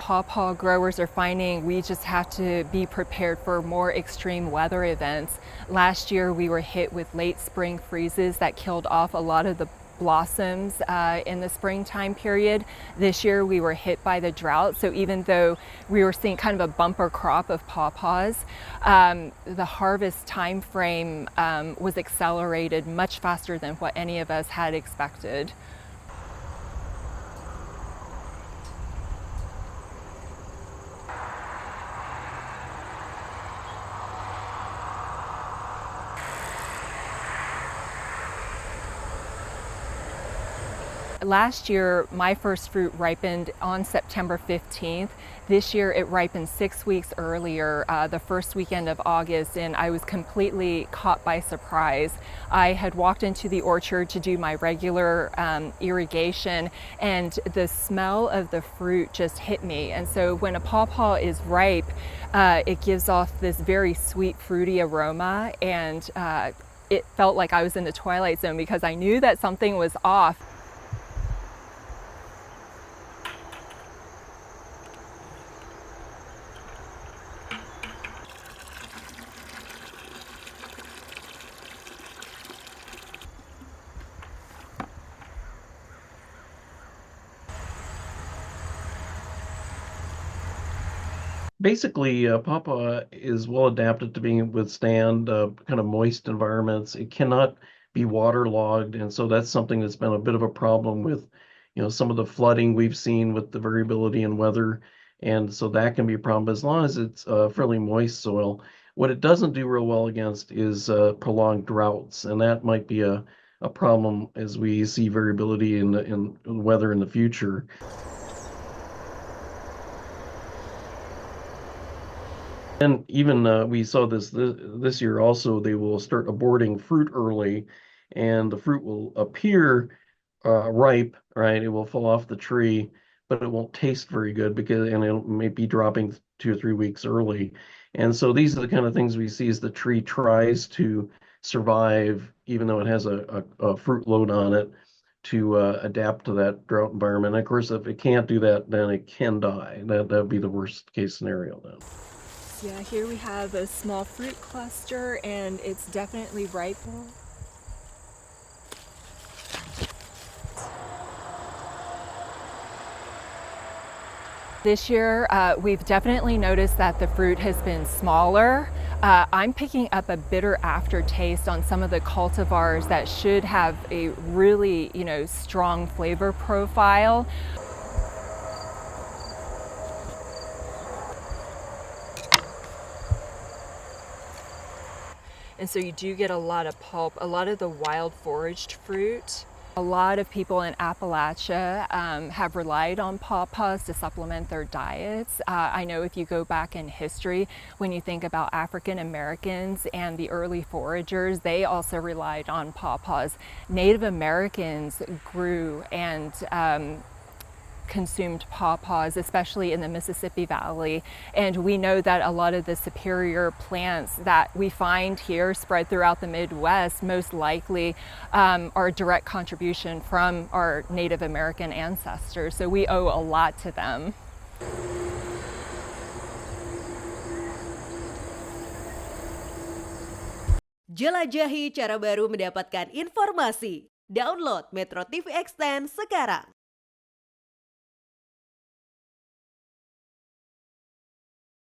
pawpaw growers are finding we just have to be prepared for more extreme weather events. Last year we were hit with late spring freezes that killed off a lot of the blossoms in the springtime period. This year we were hit by the drought, so even though we were seeing kind of a bumper crop of pawpaws, the harvest time frame was accelerated much faster than what any of us had expected. Last year, my first fruit ripened on September 15th. This year, it ripened 6 weeks earlier, the first weekend of August, and I was completely caught by surprise. I had walked into the orchard to do my regular irrigation, and the smell of the fruit just hit me. And so when a pawpaw is ripe, it gives off this very sweet, fruity aroma, and it felt like I was in the Twilight Zone because I knew that something was off. Basically, pawpaw is well adapted to being withstand kind of moist environments. It cannot be waterlogged, and so that's something that's been a bit of a problem with, some of the flooding we've seen with the variability in weather, and so that can be a problem. But as long as it's fairly moist soil, what it doesn't do real well against is prolonged droughts, and that might be a problem as we see variability in weather in the future. And even we saw this year also, they will start aborting fruit early, and the fruit will appear ripe, right? It will fall off the tree, but it won't taste very good and it may be dropping 2 or 3 weeks early. And so these are the kind of things we see as the tree tries to survive, even though it has a fruit load on it, to adapt to that drought environment. And of course, if it can't do that, then it can die. That'd be the worst case scenario then. Yeah, here we have a small fruit cluster, and it's definitely ripe. This year, we've definitely noticed that the fruit has been smaller. I'm picking up a bitter aftertaste on some of the cultivars that should have a really, strong flavor profile. And so you do get a lot of pulp, a lot of the wild foraged fruit. A lot of people in Appalachia have relied on pawpaws to supplement their diets. I know if you go back in history, when you think about African Americans and the early foragers, they also relied on pawpaws. Native Americans grew and consumed pawpaws, especially in the Mississippi Valley. And we know that a lot of the superior plants that we find here spread throughout the Midwest most likely are a direct contribution from our Native American ancestors. So we owe a lot to them. Jelajahi cara baru mendapatkan informasi. Download MetroTV Extend sekarang.